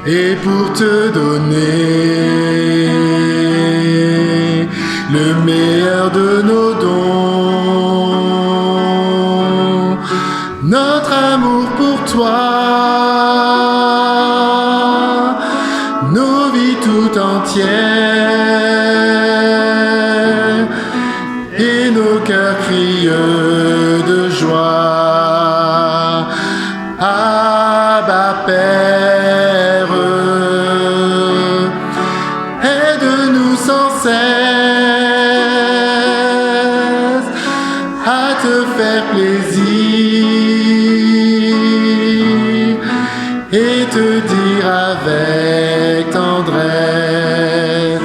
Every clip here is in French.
et pour te donner le meilleur de nos dons, notre amour pour toi, nos vies tout entières et nos cœurs crient de joie. Abba Père, aide-nous sans cesse à te faire plaisir et te dire avec tendresse,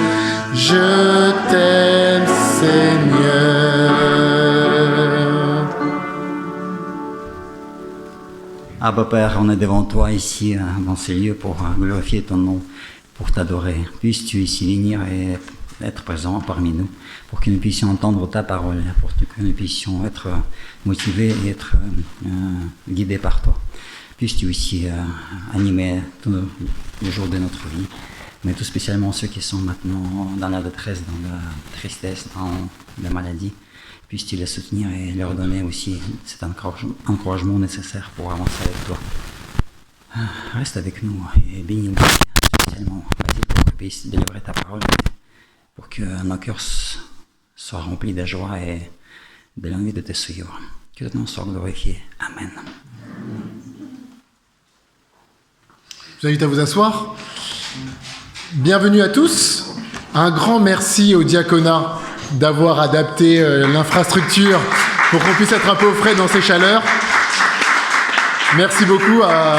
je t'aime Seigneur. Abba Père, on est devant toi ici, dans ces lieux, pour glorifier ton nom, pour t'adorer. Puisses-tu ici venir et être présent parmi nous, pour que nous puissions entendre ta parole, pour que nous puissions être motivés et être guidés par toi. Puisses-tu ici animer tous les jours de notre vie, mais tout spécialement ceux qui sont maintenant dans la détresse, dans la tristesse, dans la maladie. Puisses-tu les soutenir et leur donner aussi cet encouragement nécessaire pour avancer avec toi. Reste avec nous et bénis-nous spécialement. Vas-y pour que tu puisses délivrer ta parole, pour que nos cœurs soient remplis de joie et de l'envie de te suivre. Que ton nom soit glorifié. Amen. Je vous invite à vous asseoir. Bienvenue à tous. Un grand merci au diaconat d'avoir adapté l'infrastructure pour qu'on puisse être un peu au frais dans ces chaleurs. Merci beaucoup à...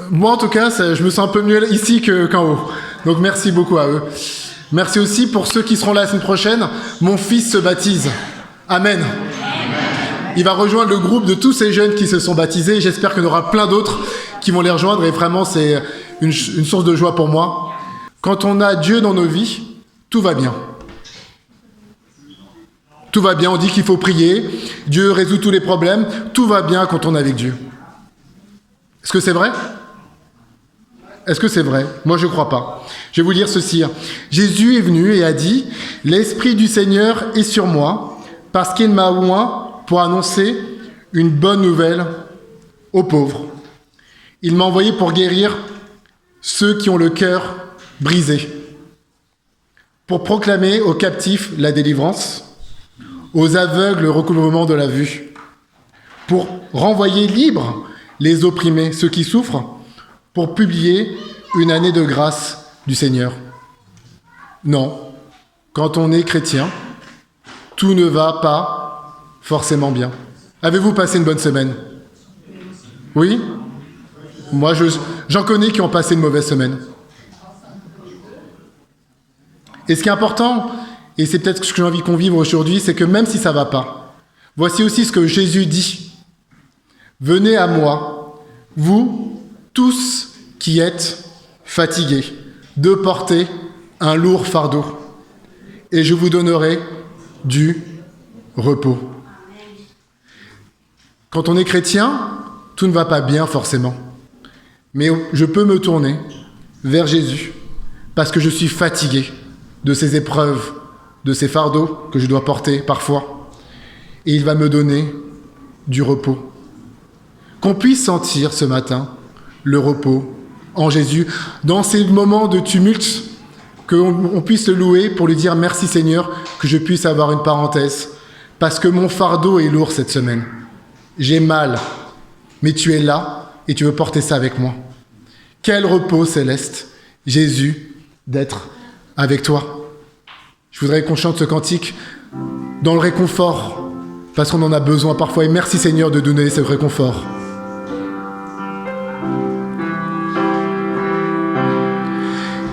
Moi, en tout cas, je me sens un peu mieux ici qu'en haut. Donc, merci beaucoup à eux. Merci aussi pour ceux qui seront là la semaine prochaine. Mon fils se baptise. Amen. Il va rejoindre le groupe de tous ces jeunes qui se sont baptisés. J'espère qu'il y en aura plein d'autres qui vont les rejoindre. Et vraiment, c'est une source de joie pour moi. Quand on a Dieu dans nos vies, tout va bien. Tout va bien, on dit qu'il faut prier, Dieu résout tous les problèmes, tout va bien quand on est avec Dieu. Est-ce que c'est vrai ? Est-ce que c'est vrai ? Moi, je ne crois pas. Je vais vous lire ceci. Jésus est venu et a dit « L'Esprit du Seigneur est sur moi, parce qu'il m'a oint pour annoncer une bonne nouvelle aux pauvres. Il m'a envoyé pour guérir ceux qui ont le cœur brisé, pour proclamer aux captifs la délivrance, aux aveugles le recouvrement de la vue, pour renvoyer libres les opprimés, ceux qui souffrent, pour publier une année de grâce du Seigneur. » Non, quand on est chrétien, tout ne va pas forcément bien. Avez-vous passé une bonne semaine ? Oui ? Moi, j'en connais qui ont passé une mauvaise semaine. Et ce qui est important, et c'est peut-être ce que j'ai envie qu'on vive aujourd'hui, c'est que même si ça ne va pas, voici aussi ce que Jésus dit. « Venez à moi, vous tous qui êtes fatigués, de porter un lourd fardeau, et je vous donnerai du repos. » Quand on est chrétien, tout ne va pas bien forcément. Mais je peux me tourner vers Jésus parce que je suis fatigué de ces épreuves, de ces fardeaux que je dois porter parfois. Et il va me donner du repos. Qu'on puisse sentir ce matin le repos en Jésus, dans ces moments de tumulte, qu'on puisse le louer pour lui dire merci Seigneur, que je puisse avoir une parenthèse, parce que mon fardeau est lourd cette semaine. J'ai mal, mais tu es là et tu veux porter ça avec moi. Quel repos céleste, Jésus, d'être avec toi. Je voudrais qu'on chante ce cantique dans le réconfort, parce qu'on en a besoin parfois. Et merci Seigneur de donner ce réconfort.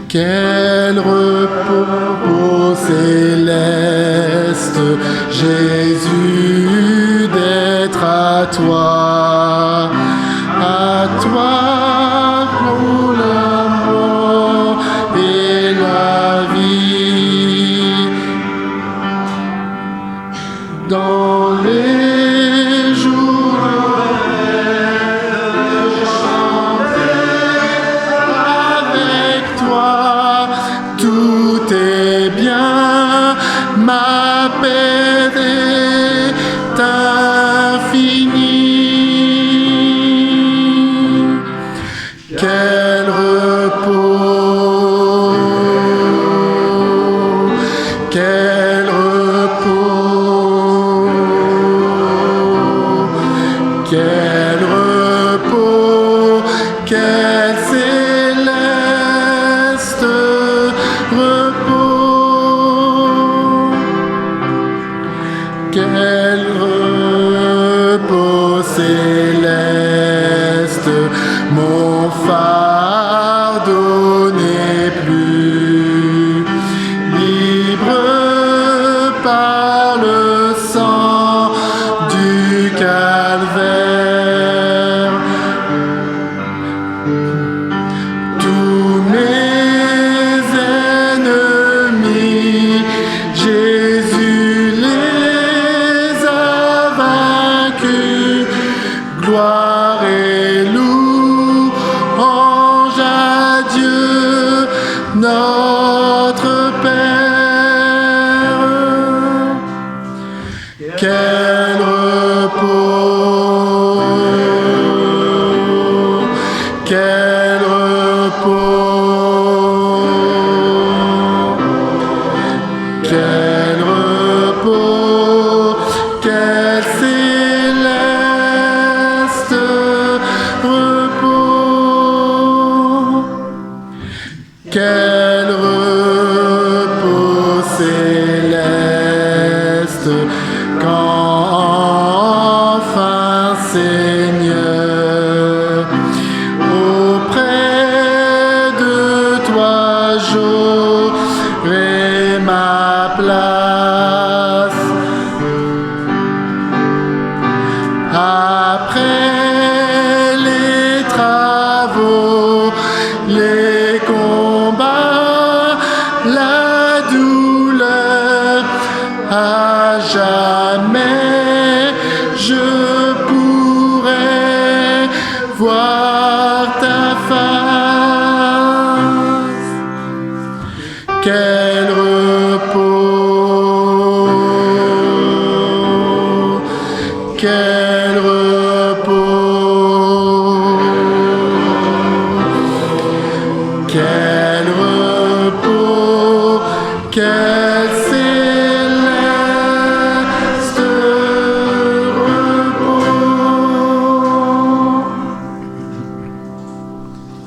Quel repos céleste, Jésus, d'être à toi pour la mort et la vie. Dans les jours de chanter notre Père. Quel repos, quel repos, quel repos, quel céleste repos, quel repos céleste, quand enfin, Seigneur, auprès de toi j'aurai ma place. Après les travaux, les combats, la douleur, à jamais je pourrai voir ta face. Quel repos, quel repos, quel repos, quel céleste repos.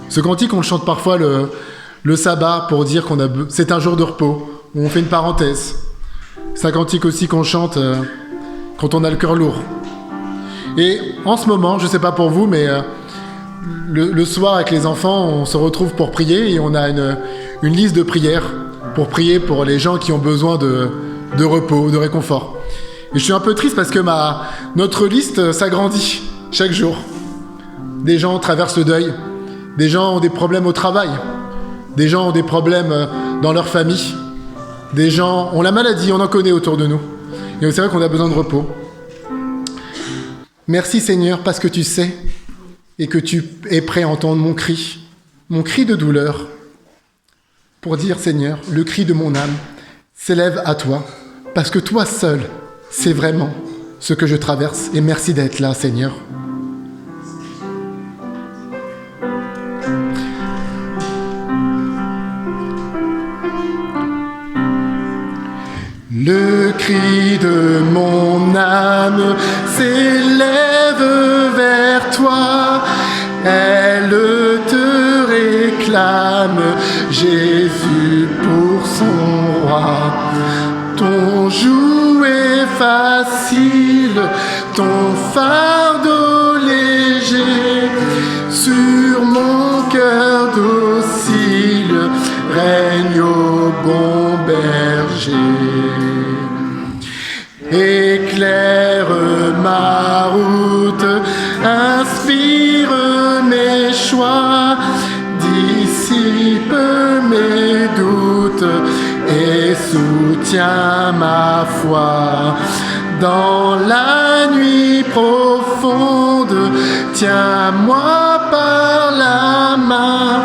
Ce cantique, on le chante parfois le sabbat pour dire c'est un jour de repos, où on fait une parenthèse. C'est un cantique aussi qu'on chante quand on a le cœur lourd. Et en ce moment, je ne sais pas pour vous, mais le soir avec les enfants, on se retrouve pour prier et on a une liste de prières pour prier pour les gens qui ont besoin de repos, de réconfort. Et je suis un peu triste parce que notre liste s'agrandit chaque jour. Des gens traversent le deuil, des gens ont des problèmes au travail, des gens ont des problèmes dans leur famille, des gens ont la maladie, on en connaît autour de nous. Et c'est vrai qu'on a besoin de repos. Merci Seigneur parce que tu sais et que tu es prêt à entendre mon cri de douleur, pour dire Seigneur, le cri de mon âme s'élève à toi, parce que toi seul, c'est vraiment ce que je traverse. Et merci d'être là Seigneur. Le cri de mon âme s'élève vers toi, elle te réclame, Jésus pour son roi. Ton joug est facile, ton fardeau léger, sur mon cœur docile, règne au bon berger. Éclaire ma route, inspire mes choix, dissipe mes doutes et soutiens ma foi. Dans la nuit profonde, tiens-moi par la main,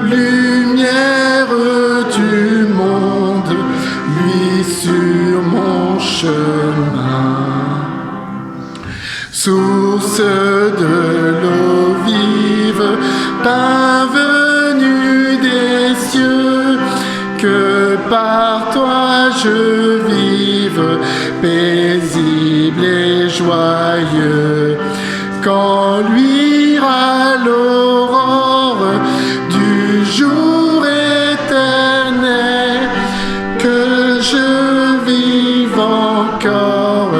lumière du monde, luis sur mon chemin. Source de l'eau vive, pain venu des cieux, que par toi je vive, paisible et joyeux. Quand luira l'aurore du jour éternel, que je vive encore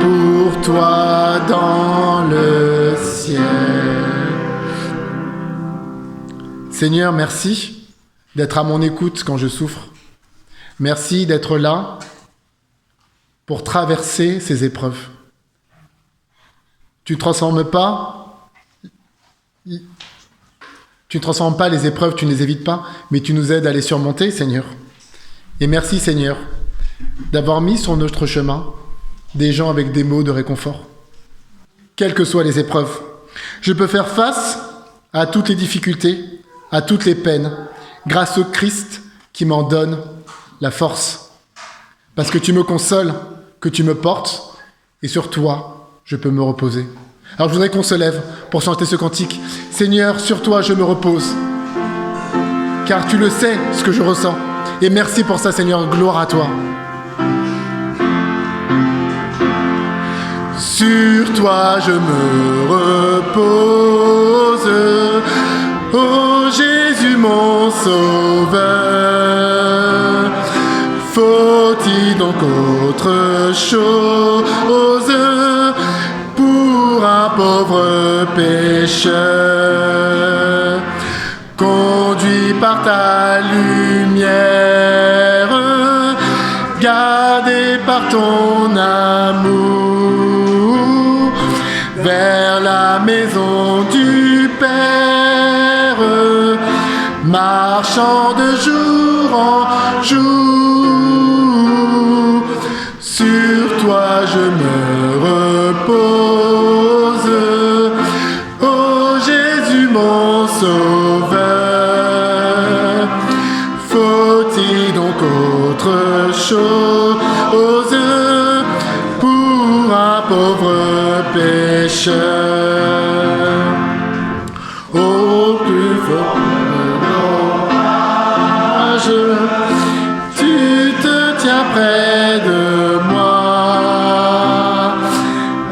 pour toi dans le ciel. Seigneur, merci d'être à mon écoute quand je souffre. Merci d'être là pour traverser ces épreuves. Tu ne transformes pas les épreuves, tu ne les évites pas, mais tu nous aides à les surmonter, Seigneur. Et merci, Seigneur, d'avoir mis sur notre chemin des gens avec des mots de réconfort. Quelles que soient les épreuves, je peux faire face à toutes les difficultés, à toutes les peines, grâce au Christ qui m'en donne la force. Parce que tu me consoles, que tu me portes, et sur toi, je peux me reposer. Alors je voudrais qu'on se lève pour chanter ce cantique. Seigneur, sur toi je me repose, car tu le sais ce que je ressens. Et merci pour ça, Seigneur, gloire à toi. Sur toi je me repose, ô Jésus mon sauveur. Faut-il donc autre chose pour un pauvre pécheur? Conduit par ta lumière, gardé par ton amour, vers la maison du Père, marchant de jour en jour. Sur toi je me repose, ô Jésus mon sauveur. Faut-il donc autre chose pour un pauvre pécheur? Au plus fort orage, tu te tiens près de moi,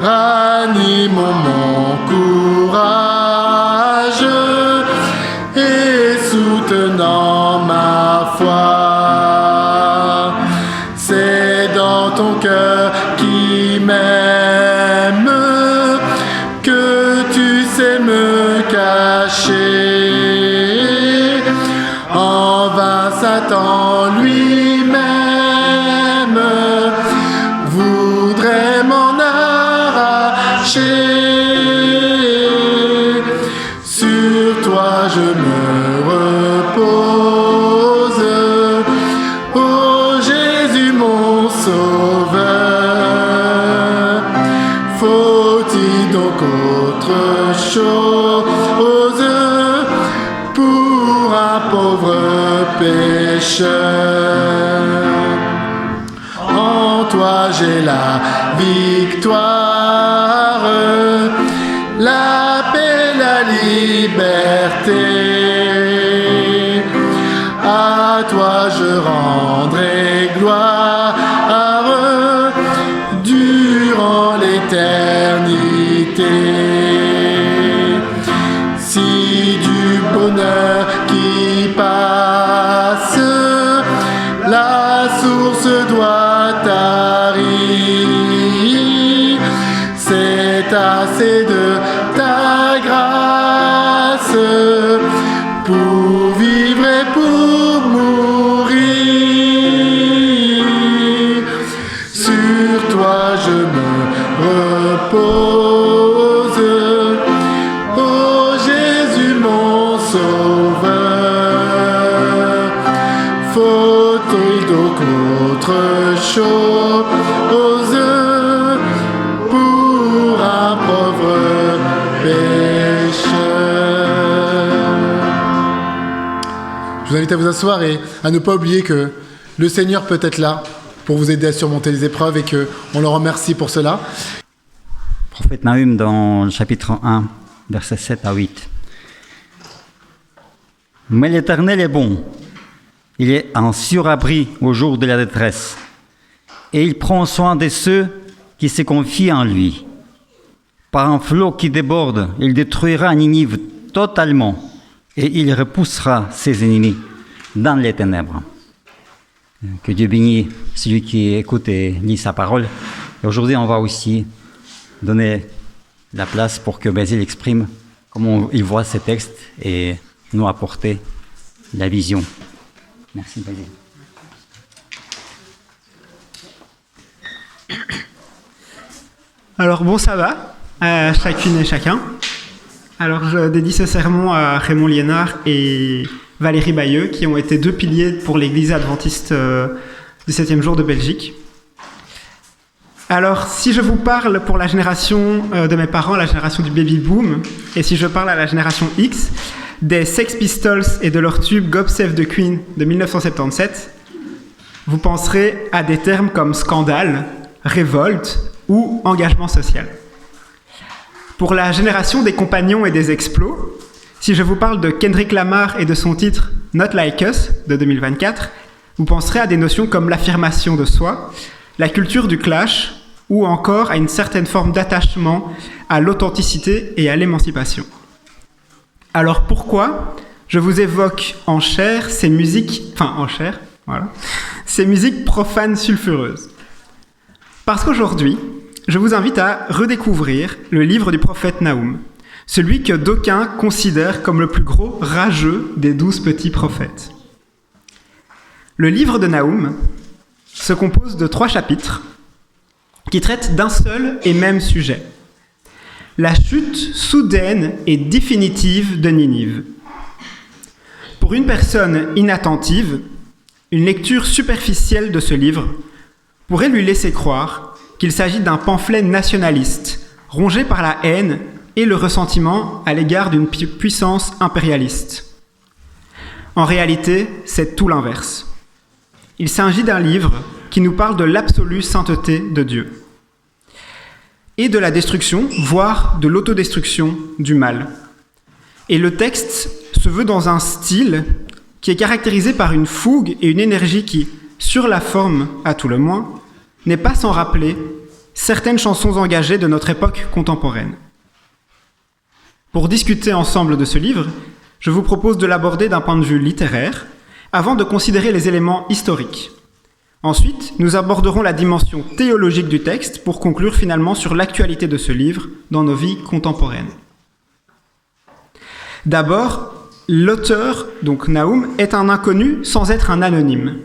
ranimons mon courage et soutenant ma foi. C'est dans ton cœur qui m'aime que tu sais me cacher. En vain Satan lui-même voudrait m'en arracher. Sur toi je me repose, ô Jésus mon sauveur. Faut-il donc autre chose pour un pauvre pécheur? En toi j'ai la victoire, la paix, la liberté. À toi je rendrai gloire durant l'éternité. Si du bonheur qui passe, la source doit tarir, c'est assez de ta grâce pour vivre et pour mourir. Sur toi je me repose, ô Jésus mon sauveur. Faut-il donc autre chose pour un pauvre pécheur? Je vous invite à vous asseoir et à ne pas oublier que le Seigneur peut être là pour vous aider à surmonter les épreuves et qu'on le remercie pour cela. Prophète Nahum dans le chapitre 1, versets 7 à 8. Mais l'Éternel est bon, il est un surabri au jour de la détresse, et il prend soin de ceux qui se confient en lui. Par un flot qui déborde, il détruira Ninive totalement, et il repoussera ses ennemis dans les ténèbres. Que Dieu bénisse celui qui écoute et lit sa parole. Et aujourd'hui, on va aussi donner la place pour que Basile exprime comment il voit ces textes et nous apporter la vision. Merci Basile. Alors bon, ça va, chacune et chacun. Alors je dédie ce sermon à Raymond Liénard et Valérie Bayeux, qui ont été deux piliers pour l'église adventiste du 7e jour de Belgique. Alors, si je vous parle pour la génération de mes parents, la génération du baby-boom, et si je parle à la génération X, des Sex Pistols et de leur tube God Save the Queen de 1977, vous penserez à des termes comme scandale, révolte ou engagement social. Pour la génération des compagnons et des explos, si je vous parle de Kendrick Lamar et de son titre Not Like Us de 2024, vous penserez à des notions comme l'affirmation de soi, la culture du clash ou encore à une certaine forme d'attachement à l'authenticité et à l'émancipation. Alors pourquoi je vous évoque en chair ces musiques profanes sulfureuses? Parce qu'aujourd'hui, je vous invite à redécouvrir le livre du prophète Naoum, celui que d'aucuns considèrent comme le plus gros rageux des 12 petits prophètes. Le livre de Naoum se compose de 3 chapitres qui traitent d'un seul et même sujet: la chute soudaine et définitive de Ninive. Pour une personne inattentive, une lecture superficielle de ce livre pourrait lui laisser croire qu'il s'agit d'un pamphlet nationaliste, rongé par la haine et le ressentiment à l'égard d'une puissance impérialiste. En réalité, c'est tout l'inverse. Il s'agit d'un livre qui nous parle de l'absolue sainteté de Dieu et de la destruction, voire de l'autodestruction du mal. Et le texte se veut dans un style qui est caractérisé par une fougue et une énergie qui, sur la forme à tout le moins, n'est pas sans rappeler certaines chansons engagées de notre époque contemporaine. Pour discuter ensemble de ce livre, je vous propose de l'aborder d'un point de vue littéraire, avant de considérer les éléments historiques. Ensuite, nous aborderons la dimension théologique du texte pour conclure finalement sur l'actualité de ce livre dans nos vies contemporaines. D'abord, l'auteur, donc Naoum, est un inconnu sans être un anonyme.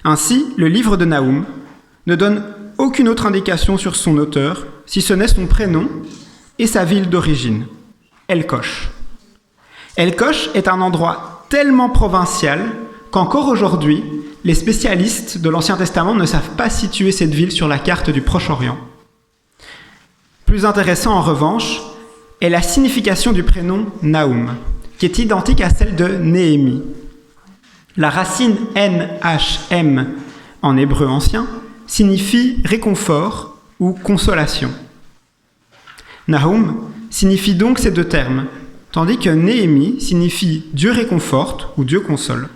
Ainsi, le livre de Naoum ne donne aucune autre indication sur son auteur, si ce n'est son prénom et sa ville d'origine, El-Kosh. El-Kosh est un endroit tellement provincial qu'encore aujourd'hui, les spécialistes de l'Ancien Testament ne savent pas situer cette ville sur la carte du Proche-Orient. Plus intéressant en revanche est la signification du prénom Naoum, qui est identique à celle de Néhémie. La racine N-H-M en hébreu ancien signifie réconfort ou consolation. Naoum signifie donc ces 2 termes, tandis que Néhémie signifie Dieu réconforte ou Dieu console.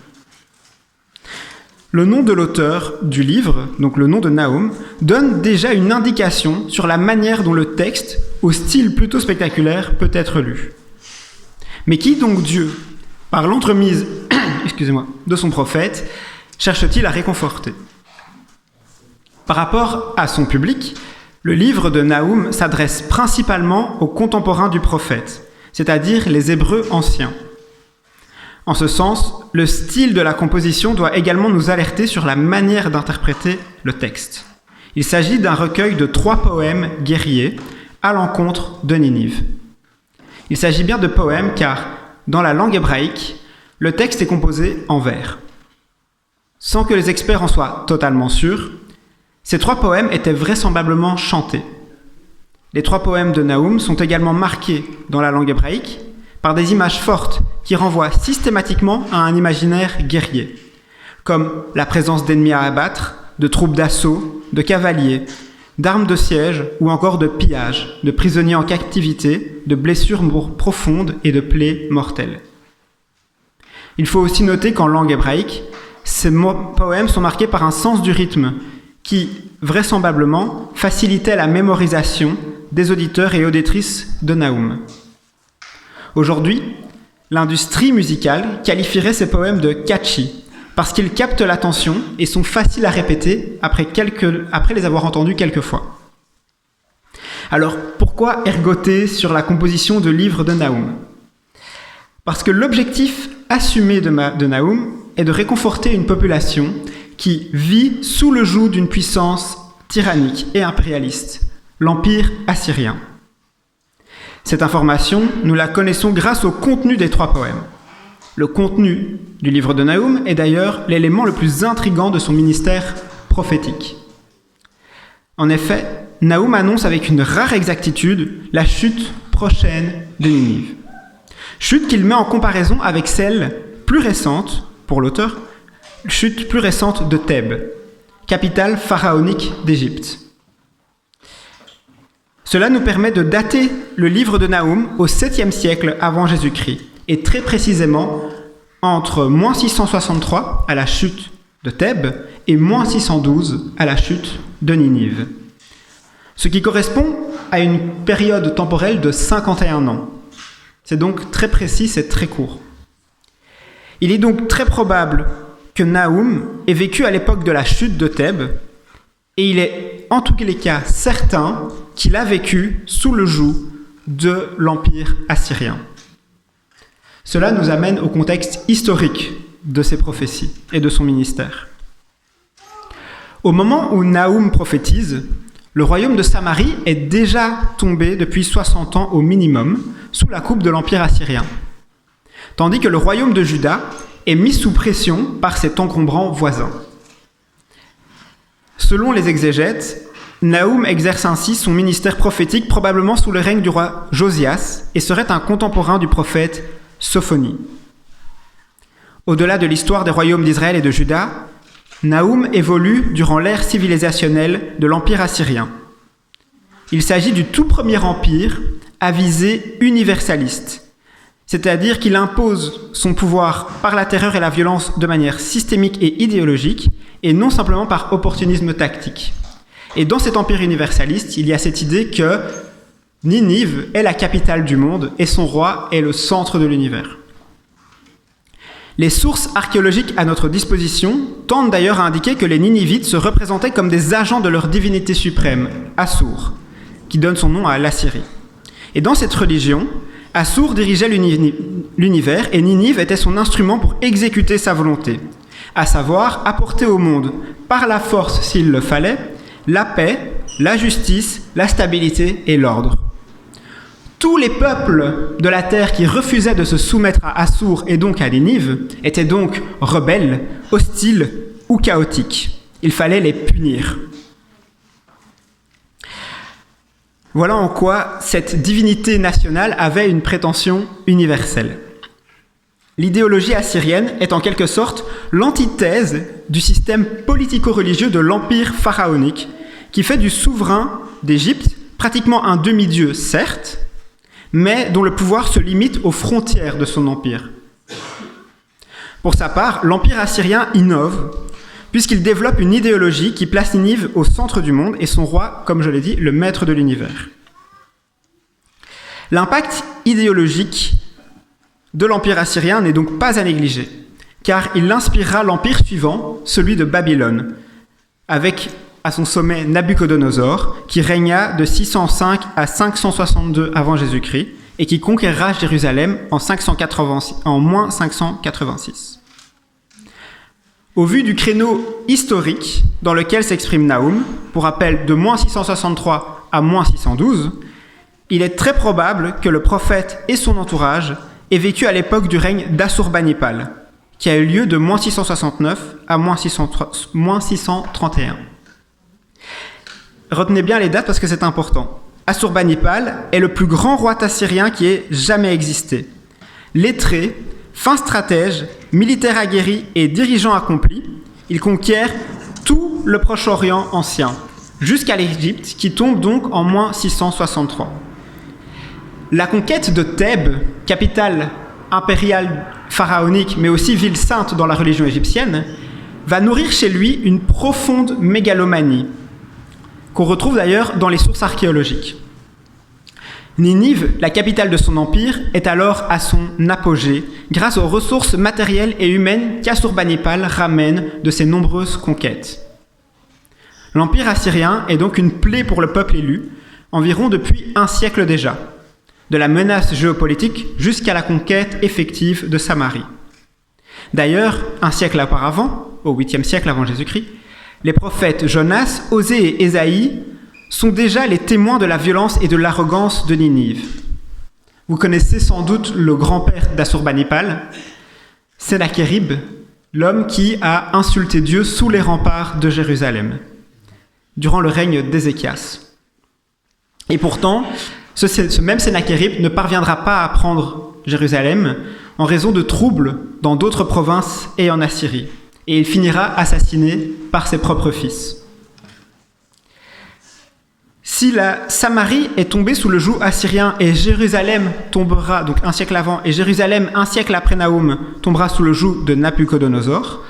Le nom de l'auteur du livre, donc le nom de Naoum, donne déjà une indication sur la manière dont le texte, au style plutôt spectaculaire, peut être lu. Mais qui donc Dieu, par l'entremise de son prophète, cherche-t-il à réconforter? Par rapport à son public, le livre de Naoum s'adresse principalement aux contemporains du prophète, c'est-à-dire les Hébreux anciens. En ce sens, le style de la composition doit également nous alerter sur la manière d'interpréter le texte. Il s'agit d'un recueil de 3 poèmes guerriers à l'encontre de Ninive. Il s'agit bien de poèmes car, dans la langue hébraïque, le texte est composé en vers. Sans que les experts en soient totalement sûrs, ces 3 poèmes étaient vraisemblablement chantés. Les 3 poèmes de Naoum sont également marqués dans la langue hébraïque par des images fortes qui renvoient systématiquement à un imaginaire guerrier, comme la présence d'ennemis à abattre, de troupes d'assaut, de cavaliers, d'armes de siège ou encore de pillage, de prisonniers en captivité, de blessures profondes et de plaies mortelles. Il faut aussi noter qu'en langue hébraïque, ces poèmes sont marqués par un sens du rythme qui, vraisemblablement, facilitait la mémorisation des auditeurs et auditrices de Naoum. Aujourd'hui, l'industrie musicale qualifierait ces poèmes de catchy, parce qu'ils captent l'attention et sont faciles à répéter après les avoir entendus quelques fois. Alors, pourquoi ergoter sur la composition de livres de Naoum? Parce que l'objectif assumé de Naoum est de réconforter une population qui vit sous le joug d'une puissance tyrannique et impérialiste, l'Empire assyrien. Cette information, nous la connaissons grâce au contenu des 3 poèmes. Le contenu du livre de Naoum est d'ailleurs l'élément le plus intrigant de son ministère prophétique. En effet, Naoum annonce avec une rare exactitude la chute prochaine de Ninive. Chute qu'il met en comparaison avec celle plus récente, pour l'auteur, chute plus récente de Thèbes, capitale pharaonique d'Égypte. Cela nous permet de dater le livre de Nahum au 7e siècle avant Jésus-Christ, et très précisément entre moins 663 à la chute de Thèbes et moins 612 à la chute de Ninive. Ce qui correspond à une période temporelle de 51 ans. C'est donc très précis, c'est très court. Il est donc très probable que Nahum ait vécu à l'époque de la chute de Thèbes, et il est en tous les cas certain qu'il a vécu sous le joug de l'Empire assyrien. Cela nous amène au contexte historique de ces prophéties et de son ministère. Au moment où Nahum prophétise, le royaume de Samarie est déjà tombé depuis 60 ans au minimum sous la coupe de l'Empire assyrien, tandis que le royaume de Juda est mis sous pression par cet encombrant voisin. Selon les exégètes, Nahum exerce ainsi son ministère prophétique probablement sous le règne du roi Josias et serait un contemporain du prophète Sophonie. Au-delà de l'histoire des royaumes d'Israël et de Juda, Nahum évolue durant l'ère civilisationnelle de l'Empire assyrien. Il s'agit du tout premier empire à visée universaliste, c'est-à-dire qu'il impose son pouvoir par la terreur et la violence de manière systémique et idéologique, et non simplement par opportunisme tactique. Et dans cet empire universaliste, il y a cette idée que Ninive est la capitale du monde et son roi est le centre de l'univers. Les sources archéologiques à notre disposition tendent d'ailleurs à indiquer que les Ninivites se représentaient comme des agents de leur divinité suprême, Assur, qui donne son nom à l'Assyrie. Et dans cette religion, Assur dirigeait l'univers et Ninive était son instrument pour exécuter sa volonté, à savoir apporter au monde, par la force s'il le fallait, la paix, la justice, la stabilité et l'ordre. Tous les peuples de la terre qui refusaient de se soumettre à Assur et donc à Ninive étaient donc rebelles, hostiles ou chaotiques. Il fallait les punir. Voilà en quoi cette divinité nationale avait une prétention universelle. L'idéologie assyrienne est en quelque sorte l'antithèse du système politico-religieux de l'empire pharaonique, qui fait du souverain d'Égypte pratiquement un demi-dieu, certes, mais dont le pouvoir se limite aux frontières de son empire. Pour sa part, l'empire assyrien innove, puisqu'il développe une idéologie qui place Ninive au centre du monde et son roi, comme je l'ai dit, le maître de l'univers. L'impact idéologique de l'empire assyrien n'est donc pas à négliger, car il inspirera l'empire suivant, celui de Babylone, avec à son sommet Nabuchodonosor, qui régna de 605 à 562 avant Jésus-Christ et qui conquérera Jérusalem en moins 586. Au vu du créneau historique dans lequel s'exprime Nahum, pour rappel de moins 663 à moins 612, il est très probable que le prophète et son entourage aient vécu à l'époque du règne d'Assurbanipal, qui a eu lieu de moins 669 à moins 631. Retenez bien les dates parce que c'est important. Assurbanipal est le plus grand roi assyrien qui ait jamais existé. Lettré, fin stratège, militaire aguerri et dirigeant accompli, il conquiert tout le Proche-Orient ancien, jusqu'à l'Égypte, qui tombe donc en moins 663. La conquête de Thèbes, capitale impériale pharaonique, mais aussi ville sainte dans la religion égyptienne, va nourrir chez lui une profonde mégalomanie, qu'on retrouve d'ailleurs dans les sources archéologiques. Ninive, la capitale de son empire, est alors à son apogée grâce aux ressources matérielles et humaines qu'Assurbanipal ramène de ses nombreuses conquêtes. L'empire assyrien est donc une plaie pour le peuple élu, environ depuis un siècle déjà, de la menace géopolitique jusqu'à la conquête effective de Samarie. D'ailleurs, un siècle auparavant, au 8e siècle avant Jésus-Christ, les prophètes Jonas, Osée et Ésaïe sont déjà les témoins de la violence et de l'arrogance de Ninive. Vous connaissez sans doute le grand-père d'Assurbanipal, Sennachérib, l'homme qui a insulté Dieu sous les remparts de Jérusalem, durant le règne d'Ézéchias. Et pourtant, ce même Sennachérib ne parviendra pas à prendre Jérusalem, en raison de troubles dans d'autres provinces et en Assyrie. Et il finira assassiné par ses propres fils. Si la Samarie est tombée sous le joug assyrien et Jérusalem tombera, donc un siècle avant, et Jérusalem, un siècle après Nahum, tombera sous le joug de Nabuchodonosor,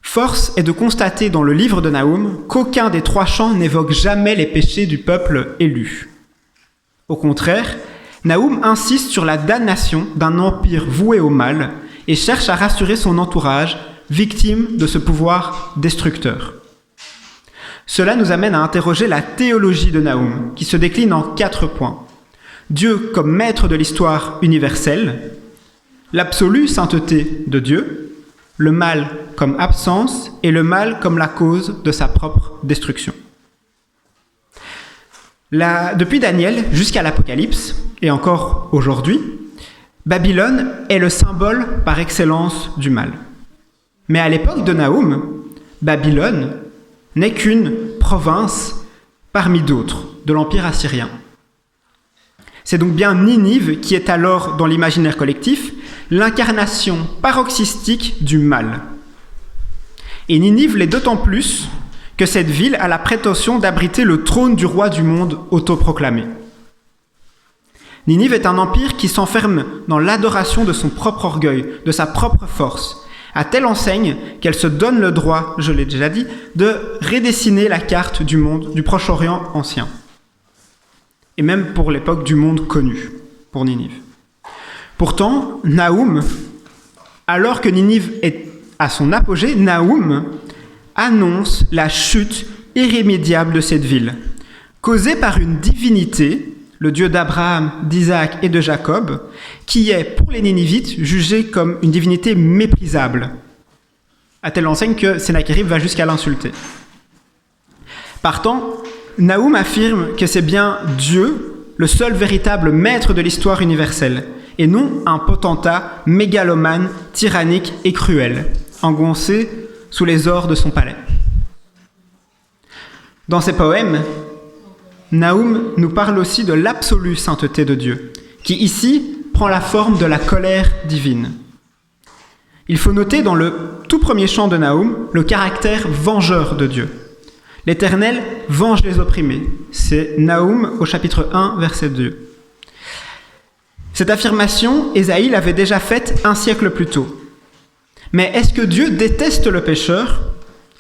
force est de constater dans le livre de Nahum qu'aucun des trois chants n'évoque jamais les péchés du peuple élu. Au contraire, Nahum insiste sur la damnation d'un empire voué au mal et cherche à rassurer son entourage, victime de ce pouvoir destructeur. Cela nous amène à interroger la théologie de Nahum, qui se décline en 4 points. Dieu comme maître de l'histoire universelle, l'absolue sainteté de Dieu, le mal comme absence et le mal comme la cause de sa propre destruction. Depuis Daniel jusqu'à l'Apocalypse, et encore aujourd'hui, Babylone est le symbole par excellence du mal. Mais à l'époque de Nahum, Babylone n'est qu'une province parmi d'autres de l'Empire assyrien. C'est donc bien Ninive qui est alors, dans l'imaginaire collectif, l'incarnation paroxystique du mal. Et Ninive l'est d'autant plus que cette ville a la prétention d'abriter le trône du roi du monde autoproclamé. Ninive est un empire qui s'enferme dans l'adoration de son propre orgueil, de sa propre force, à telle enseigne qu'elle se donne le droit, je l'ai déjà dit, de redessiner la carte du monde, du Proche-Orient ancien. Et même pour l'époque du monde connu, pour Ninive. Pourtant, Nahum, alors que Ninive est à son apogée, Nahum annonce la chute irrémédiable de cette ville, causée par une divinité, le Dieu d'Abraham, d'Isaac et de Jacob, qui est, pour les Ninivites, jugé comme une divinité méprisable, à telle enseigne que Sennacherib va jusqu'à l'insulter. Partant, Nahum affirme que c'est bien Dieu, le seul véritable maître de l'histoire universelle, et non un potentat mégalomane, tyrannique et cruel, engoncé sous les ors de son palais. Dans ses poèmes, Nahum nous parle aussi de l'absolue sainteté de Dieu, qui ici prend la forme de la colère divine. Il faut noter dans le tout premier chant de Nahum le caractère vengeur de Dieu. L'Éternel venge les opprimés. C'est Nahum au chapitre 1, verset 2. Cette affirmation, Ésaïe l'avait déjà faite un siècle plus tôt. Mais est-ce que Dieu déteste le pécheur ?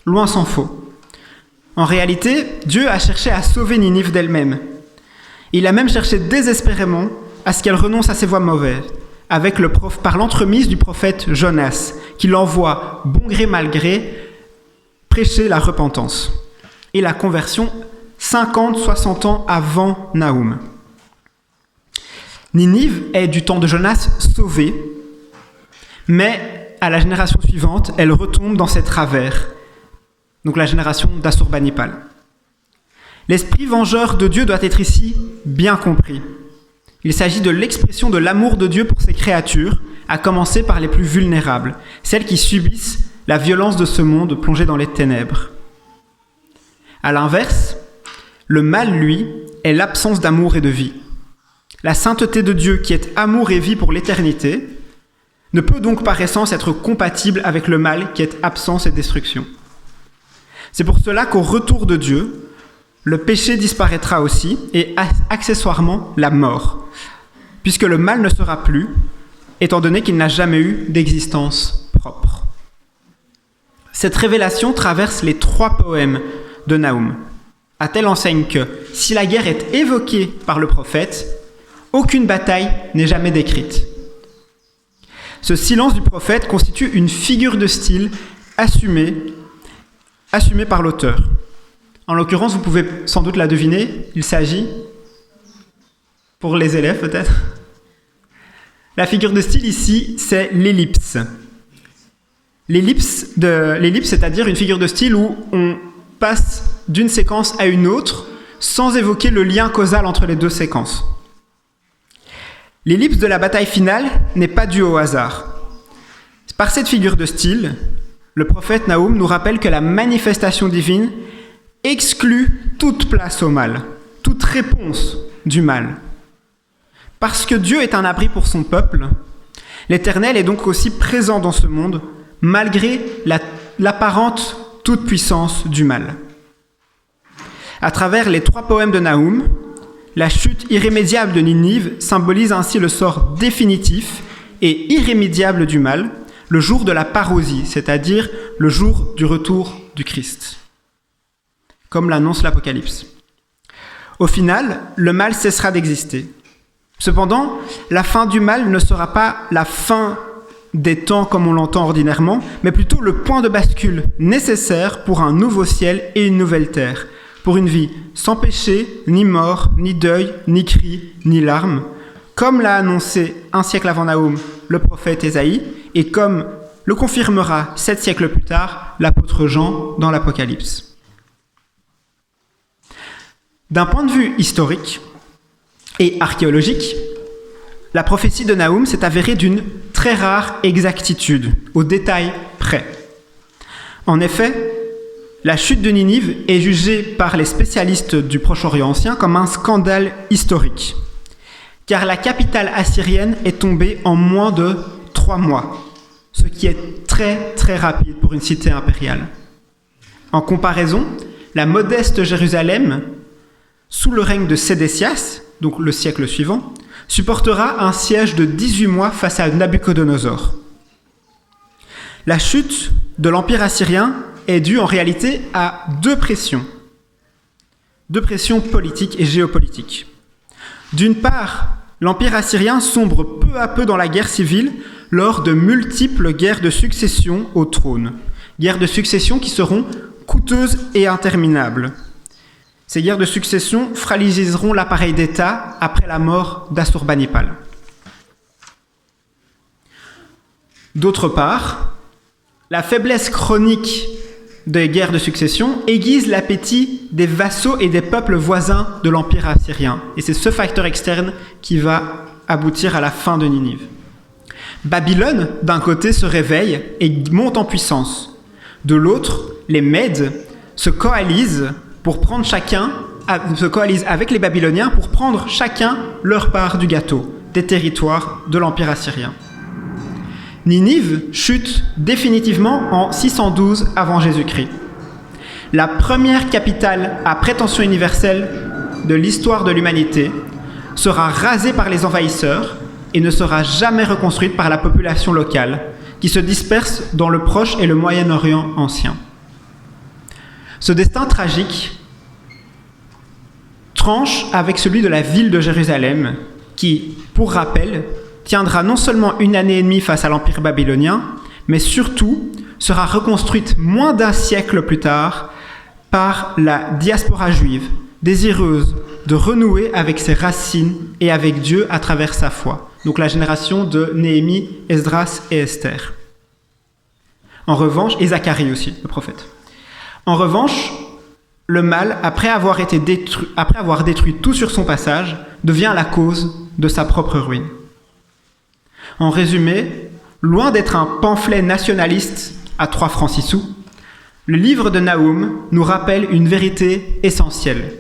Loin s'en faut. En réalité, Dieu a cherché à sauver Ninive d'elle-même. Il a même cherché désespérément à ce qu'elle renonce à ses voies mauvaises, par l'entremise du prophète Jonas, qui l'envoie, bon gré mal gré, prêcher la repentance et la conversion 50-60 ans avant Nahum. Ninive est, du temps de Jonas, sauvée, mais à la génération suivante, elle retombe dans ses travers, donc la génération d'Assurbanipal. L'esprit vengeur de Dieu doit être ici bien compris. Il s'agit de l'expression de l'amour de Dieu pour ses créatures, à commencer par les plus vulnérables, celles qui subissent la violence de ce monde plongé dans les ténèbres. À l'inverse, le mal, lui, est l'absence d'amour et de vie. La sainteté de Dieu, qui est amour et vie pour l'éternité, ne peut donc par essence être compatible avec le mal qui est absence et destruction. C'est pour cela qu'au retour de Dieu, le péché disparaîtra aussi et accessoirement la mort, puisque le mal ne sera plus, étant donné qu'il n'a jamais eu d'existence propre. Cette révélation traverse les 3 poèmes de Nahum, à telle enseigne que, si la guerre est évoquée par le prophète, aucune bataille n'est jamais décrite. Ce silence du prophète constitue une figure de style assumée par l'auteur. En l'occurrence, vous pouvez sans doute la deviner, il s'agit, pour les élèves peut-être, la figure de style ici, c'est l'ellipse. L'ellipse, c'est-à-dire une figure de style où on passe d'une séquence à une autre sans évoquer le lien causal entre les 2 séquences. L'ellipse de la bataille finale n'est pas due au hasard. Par cette figure de style, le prophète Nahum nous rappelle que la manifestation divine exclut toute place au mal, toute réponse du mal. Parce que Dieu est un abri pour son peuple, l'Éternel est donc aussi présent dans ce monde, malgré l'apparente toute-puissance du mal. À travers les 3 poèmes de Nahum, la chute irrémédiable de Ninive symbolise ainsi le sort définitif et irrémédiable du mal, le jour de la parousie, c'est-à-dire le jour du retour du Christ, comme l'annonce l'Apocalypse. Au final, le mal cessera d'exister. Cependant, la fin du mal ne sera pas la fin des temps comme on l'entend ordinairement, mais plutôt le point de bascule nécessaire pour un nouveau ciel et une nouvelle terre, pour une vie sans péché, ni mort, ni deuil, ni cri, ni larmes, comme l'a annoncé un siècle avant Nahum le prophète Ésaïe, et comme le confirmera 7 siècles plus tard l'apôtre Jean dans l'Apocalypse. D'un point de vue historique et archéologique, la prophétie de Nahum s'est avérée d'une très rare exactitude, au détail près. En effet, la chute de Ninive est jugée par les spécialistes du Proche-Orient ancien comme un scandale historique, car la capitale assyrienne est tombée en moins de 3 mois, ce qui est très très rapide pour une cité impériale. En comparaison, la modeste Jérusalem, sous le règne de Sédécias, donc le siècle suivant, supportera un siège de 18 mois face à Nabuchodonosor. La chute de l'Empire assyrien est due en réalité à 2 pressions politiques et géopolitiques. D'une part, l'Empire assyrien sombre peu à peu dans la guerre civile lors de multiples guerres de succession au trône. Guerres de succession qui seront coûteuses et interminables. Ces guerres de succession fragiliseront l'appareil d'État après la mort d'Assurbanipal. D'autre part, la faiblesse chronique des guerres de succession aiguise l'appétit des vassaux et des peuples voisins de l'Empire assyrien. Et c'est ce facteur externe qui va aboutir à la fin de Ninive. Babylone, d'un côté, se réveille et monte en puissance. De l'autre, les Mèdes se coalisent avec les Babyloniens pour prendre chacun leur part du gâteau, des territoires de l'Empire assyrien. Ninive chute définitivement en 612 avant Jésus-Christ. La première capitale à prétention universelle de l'histoire de l'humanité sera rasée par les envahisseurs et ne sera jamais reconstruite par la population locale, qui se disperse dans le Proche et le Moyen-Orient ancien. Ce destin tragique tranche avec celui de la ville de Jérusalem, qui, pour rappel, tiendra non seulement 1 année et demie face à l'Empire babylonien, mais surtout sera reconstruite moins d'1 siècle plus tard par la diaspora juive, désireuse de renouer avec ses racines et avec Dieu à travers sa foi. Donc la génération de Néhémie, Esdras et Esther. En revanche, et Zacharie aussi, le prophète. En revanche, le mal, après avoir détruit tout sur son passage, devient la cause de sa propre ruine. En résumé, loin d'être un pamphlet nationaliste à 3 francs 6 sous, le livre de Nahum nous rappelle une vérité essentielle.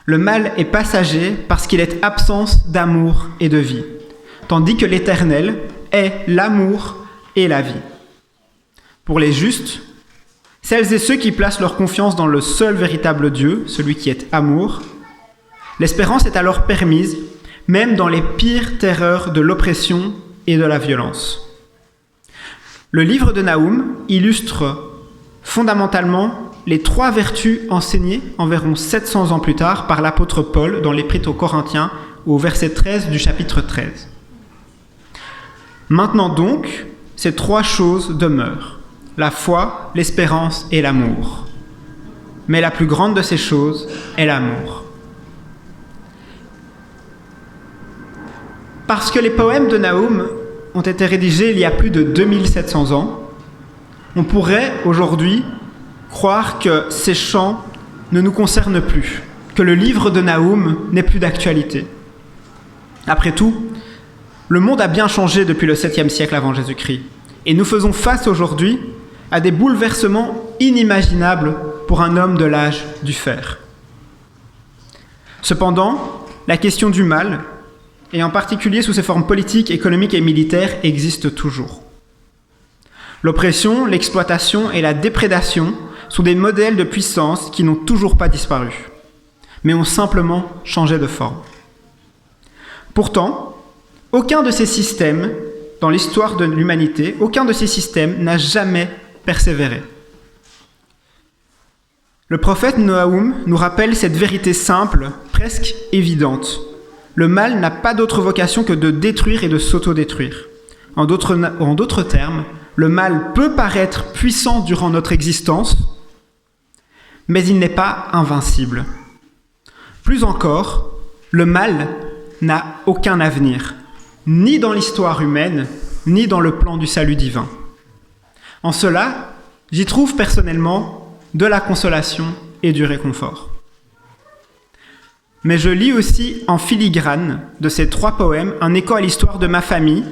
Le mal est passager parce qu'il est absence d'amour et de vie, tandis que l'Éternel est l'amour et la vie. Pour les justes, celles et ceux qui placent leur confiance dans le seul véritable Dieu, celui qui est amour, l'espérance est alors permise, même dans les pires terreurs de l'oppression et de la violence. Le livre de Nahum illustre fondamentalement les 3 vertus enseignées environ 700 ans plus tard par l'apôtre Paul dans l'Épître aux Corinthiens au verset 13 du chapitre 13. Maintenant donc, ces 3 choses demeurent, la foi, l'espérance et l'amour. Mais la plus grande de ces choses est l'amour. Parce que les poèmes de Nahum ont été rédigés il y a plus de 2700 ans, on pourrait aujourd'hui croire que ces chants ne nous concernent plus, que le livre de Nahum n'est plus d'actualité. Après tout, le monde a bien changé depuis le 7e siècle avant Jésus-Christ, et nous faisons face aujourd'hui à des bouleversements inimaginables pour un homme de l'âge du fer. Cependant, la question du mal, et en particulier sous ses formes politiques, économiques et militaires, existent toujours. L'oppression, l'exploitation et la déprédation sont des modèles de puissance qui n'ont toujours pas disparu, mais ont simplement changé de forme. Pourtant, aucun de ces systèmes, dans l'histoire de l'humanité, aucun de ces systèmes n'a jamais persévéré. Le prophète Nahum nous rappelle cette vérité simple, presque évidente. Le mal n'a pas d'autre vocation que de détruire et de s'autodétruire. En d'autres termes, le mal peut paraître puissant durant notre existence, mais il n'est pas invincible. Plus encore, le mal n'a aucun avenir, ni dans l'histoire humaine, ni dans le plan du salut divin. En cela, j'y trouve personnellement de la consolation et du réconfort. Mais je lis aussi en filigrane de ces 3 poèmes un écho à l'histoire de ma famille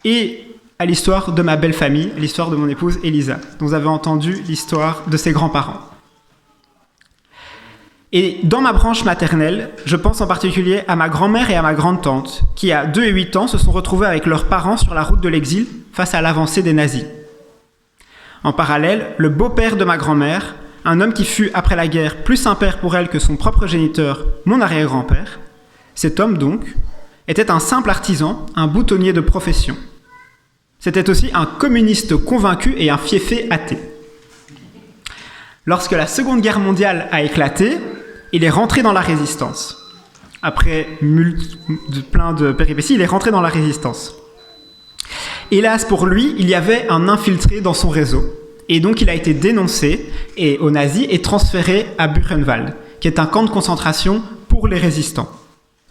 et à l'histoire de ma belle famille, l'histoire de mon épouse Elisa, dont vous avez entendu l'histoire de ses grands-parents. Et dans ma branche maternelle, je pense en particulier à ma grand-mère et à ma grande-tante, qui à 2 et 8 ans se sont retrouvés avec leurs parents sur la route de l'exil face à l'avancée des nazis. En parallèle, le beau-père de ma grand-mère, un homme qui fut après la guerre plus un père pour elle que son propre géniteur, mon arrière-grand-père, cet homme donc, était un simple artisan, un boutonnier de profession. C'était aussi un communiste convaincu et un fiefé athée. Lorsque la Seconde Guerre mondiale a éclaté, il est rentré dans la résistance. Après plein de péripéties, il est rentré dans la résistance. Hélas pour lui, il y avait un infiltré dans son réseau. Et donc il a été dénoncé aux nazis et transféré à Buchenwald, qui est un camp de concentration pour les résistants.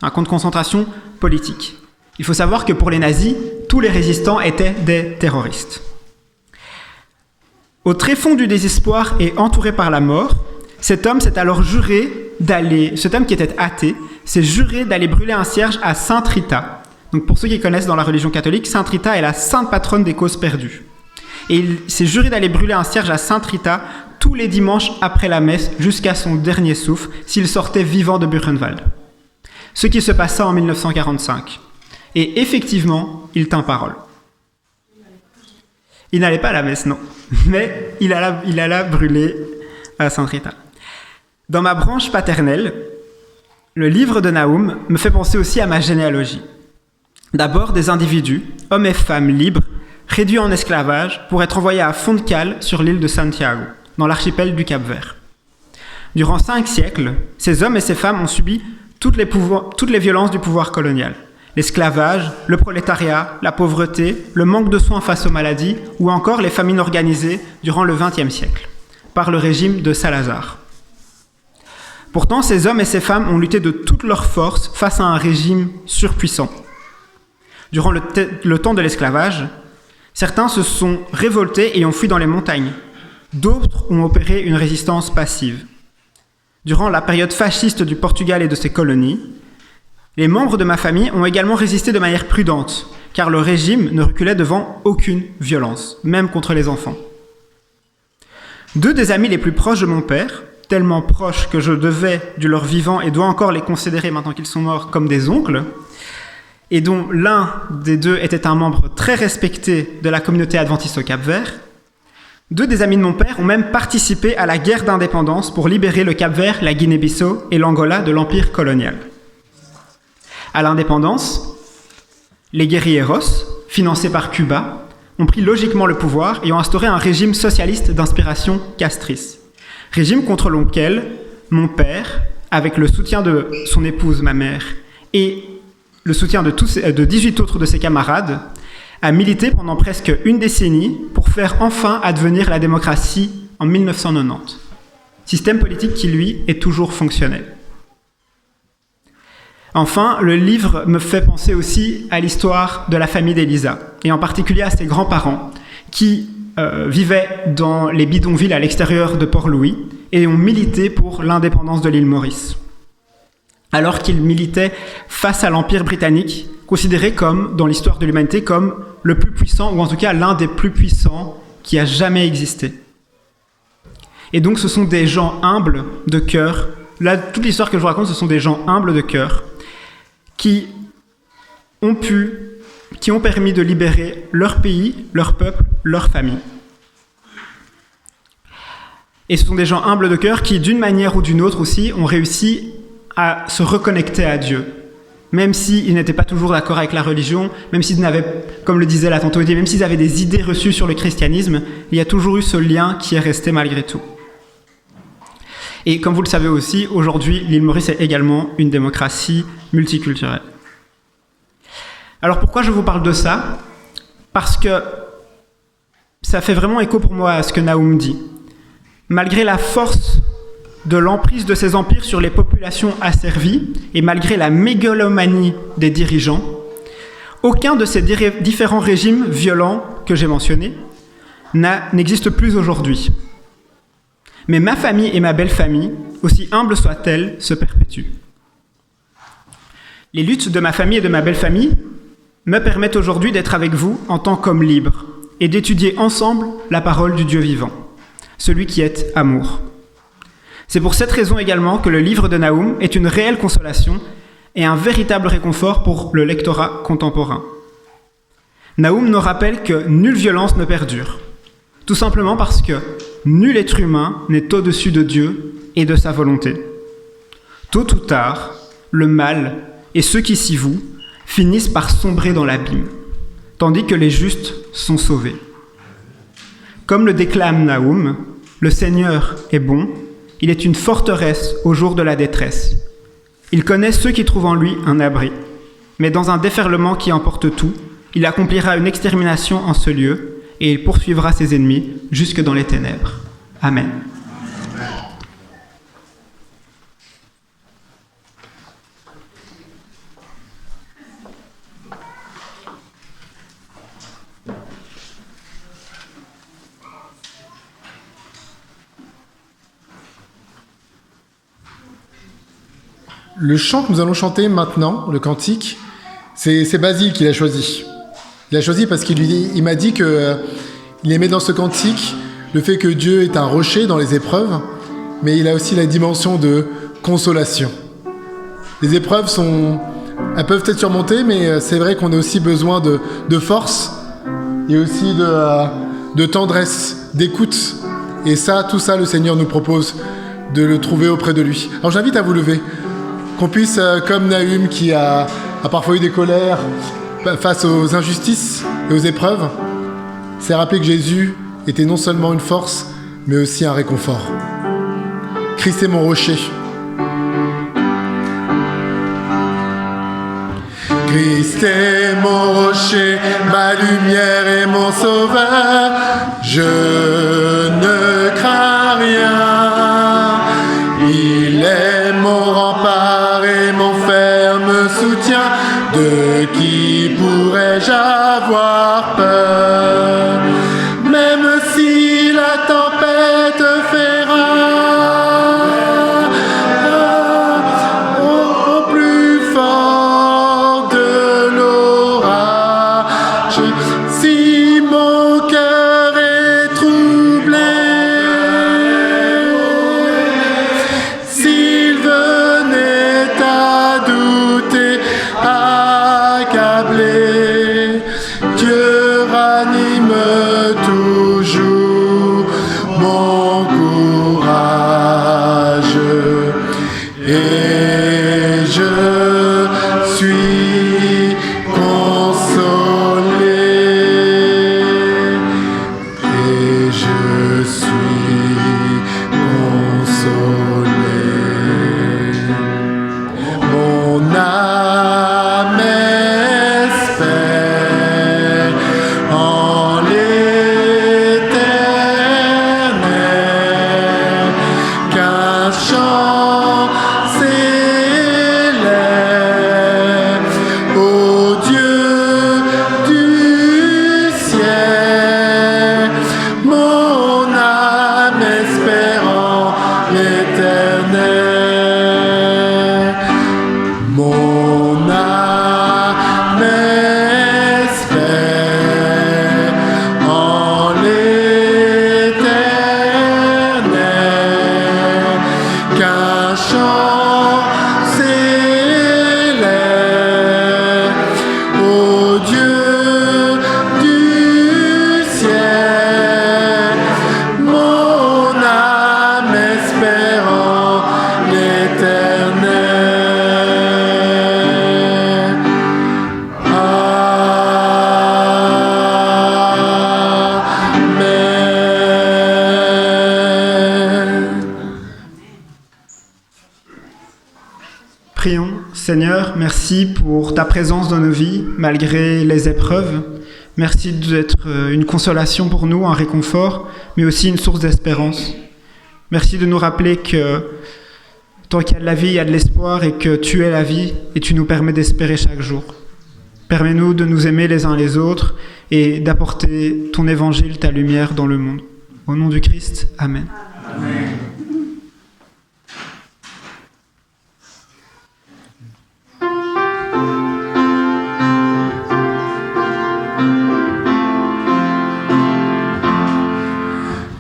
Un camp de concentration politique. Il faut savoir que pour les nazis, tous les résistants étaient des terroristes. Au tréfonds du désespoir et entouré par la mort, cet homme qui était athée, s'est juré d'aller brûler un cierge à Sainte Rita. Donc pour ceux qui connaissent dans la religion catholique, Sainte Rita est la sainte patronne des causes perdues. Et il s'est juré d'aller brûler un cierge à Sainte Rita tous les dimanches après la messe jusqu'à son dernier souffle, s'il sortait vivant de Buchenwald. Ce qui se passa en 1945. Et effectivement, il tint parole. Il n'allait pas à la messe, non. Mais il alla brûler à Sainte Rita. Dans ma branche paternelle, le livre de Nahum me fait penser aussi à ma généalogie. D'abord des individus, hommes et femmes libres, réduits en esclavage pour être envoyés à fond de cale sur l'île de Santiago, dans l'archipel du Cap-Vert. Durant 5 siècles, ces hommes et ces femmes ont subi toutes les violences du pouvoir colonial. L'esclavage, le prolétariat, la pauvreté, le manque de soins face aux maladies ou encore les famines organisées durant le XXe siècle, par le régime de Salazar. Pourtant, ces hommes et ces femmes ont lutté de toutes leurs forces face à un régime surpuissant. Durant le temps de l'esclavage, certains se sont révoltés et ont fui dans les montagnes. D'autres ont opéré une résistance passive. Durant la période fasciste du Portugal et de ses colonies, les membres de ma famille ont également résisté de manière prudente, car le régime ne reculait devant aucune violence, même contre les enfants. 2 des amis les plus proches de mon père, tellement proches que je devais, du leur vivant, et dois encore les considérer maintenant qu'ils sont morts, comme des oncles, et dont l'un des 2 était un membre très respecté de la communauté adventiste au Cap-Vert, 2 des amis de mon père ont même participé à la guerre d'indépendance pour libérer le Cap-Vert, la Guinée-Bissau et l'Angola de l'empire colonial. À l'indépendance, les guerrilleros, financés par Cuba, ont pris logiquement le pouvoir et ont instauré un régime socialiste d'inspiration castrice. Régime contre lequel mon père, avec le soutien de son épouse, ma mère, et le soutien de 18 autres de ses camarades, a milité pendant presque une décennie pour faire enfin advenir la démocratie en 1990. Système politique qui, lui, est toujours fonctionnel. Enfin, le livre me fait penser aussi à l'histoire de la famille d'Elisa, et en particulier à ses grands-parents, qui vivaient dans les bidonvilles à l'extérieur de Port-Louis et ont milité pour l'indépendance de l'île Maurice. Alors qu'ils militaient face à l'Empire britannique, considéré comme, dans l'histoire de l'humanité, comme le plus puissant, ou en tout cas l'un des plus puissants qui a jamais existé. Et donc ce sont des gens humbles de cœur. Là, toute l'histoire que je vous raconte, ce sont des gens humbles de cœur, qui qui ont permis de libérer leur pays, leur peuple, leur famille. Et ce sont des gens humbles de cœur qui, d'une manière ou d'une autre aussi, ont réussi à se reconnecter à Dieu. Même s'ils n'étaient pas toujours d'accord avec la religion, même s'ils n'avaient, comme le disait la tante Odie, même s'ils avaient des idées reçues sur le christianisme, il y a toujours eu ce lien qui est resté malgré tout. Et comme vous le savez aussi, aujourd'hui, l'île Maurice est également une démocratie multiculturelle. Alors pourquoi je vous parle de ça ? Parce que ça fait vraiment écho pour moi à ce que Nahum dit. Malgré la force de l'emprise de ces empires sur les populations asservies, et malgré la mégalomanie des dirigeants, aucun de ces différents régimes violents que j'ai mentionnés n'existe plus aujourd'hui. Mais ma famille et ma belle-famille, aussi humbles soient-elles, se perpétuent. Les luttes de ma famille et de ma belle-famille me permettent aujourd'hui d'être avec vous en tant qu'homme libre et d'étudier ensemble la parole du Dieu vivant, celui qui est amour. C'est pour cette raison également que le livre de Nahum est une réelle consolation et un véritable réconfort pour le lectorat contemporain. Nahum nous rappelle que nulle violence ne perdure, tout simplement parce que nul être humain n'est au-dessus de Dieu et de sa volonté. Tôt ou tard, le mal et ceux qui s'y vouent finissent par sombrer dans l'abîme, tandis que les justes sont sauvés. Comme le déclame Nahum, le Seigneur est bon, il est une forteresse au jour de la détresse. Il connaît ceux qui trouvent en lui un abri, mais dans un déferlement qui emporte tout, il accomplira une extermination en ce lieu et il poursuivra ses ennemis jusque dans les ténèbres. Amen. Le chant que nous allons chanter maintenant, le cantique, c'est Basile qui l'a choisi. Il l'a choisi parce qu'il m'a dit qu'il aimait dans ce cantique le fait que Dieu est un rocher dans les épreuves, mais il a aussi la dimension de consolation. Les épreuves elles peuvent être surmontées, mais c'est vrai qu'on a aussi besoin de force et aussi de tendresse, d'écoute. Et tout ça, le Seigneur nous propose de le trouver auprès de lui. Alors j'invite à vous lever. Qu'on puisse, comme Nahum qui a parfois eu des colères face aux injustices et aux épreuves, s'est rappelé que Jésus était non seulement une force, mais aussi un réconfort. Christ est mon rocher. Christ est mon rocher, ma lumière et mon sauveur, je ne crains rien. Il est mon rempart et mon ferme soutien, de qui pourrais-je avoir peur? Même si la tempête fait rage, au plus fort de l'orage, si mon cœur est troublé, s'il venait à douter, à prions. Seigneur, merci pour ta présence dans nos vies, malgré les épreuves. Merci d'être une consolation pour nous, un réconfort, mais aussi une source d'espérance. Merci de nous rappeler que tant qu'il y a de la vie, il y a de l'espoir et que tu es la vie et tu nous permets d'espérer chaque jour. Permets-nous de nous aimer les uns les autres et d'apporter ton évangile, ta lumière dans le monde. Au nom du Christ, Amen. Amen.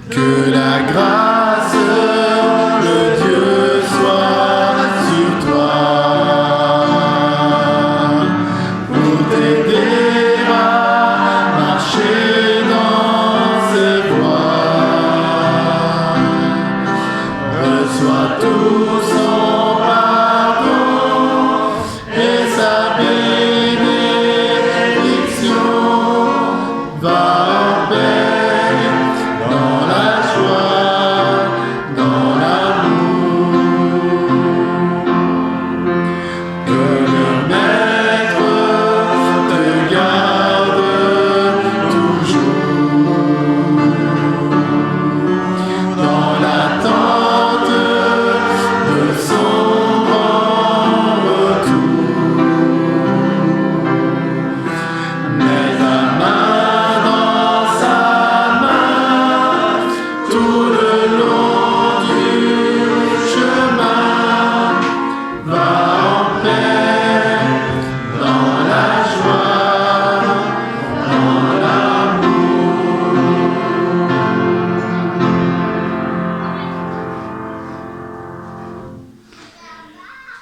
Que la grâce de Dieu soit sur toi pour t'aider à marcher dans ses voies. Reçois tout son pardon et sa bénédiction. Va en paix dans la joie, dans l'amour. Que le Maître te garde toujours dans l'attente de son grand retour. Mets ta main dans sa main tout le long du chemin. Va en paix dans la joie, dans l'amour.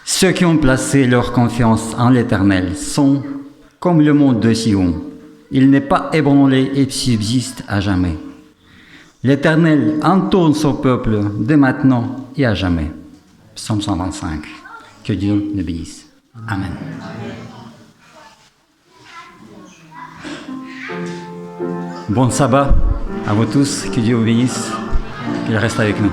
Ceux qui ont placé leur confiance en l'Éternel sont comme le mont de Sion. Il n'est pas ébranlé et subsiste à jamais. L'Éternel entoure son peuple dès maintenant et à jamais. Psaume 125. Que Dieu le bénisse. Amen. Bon sabbat à vous tous. Que Dieu vous bénisse. Qu'il reste avec nous.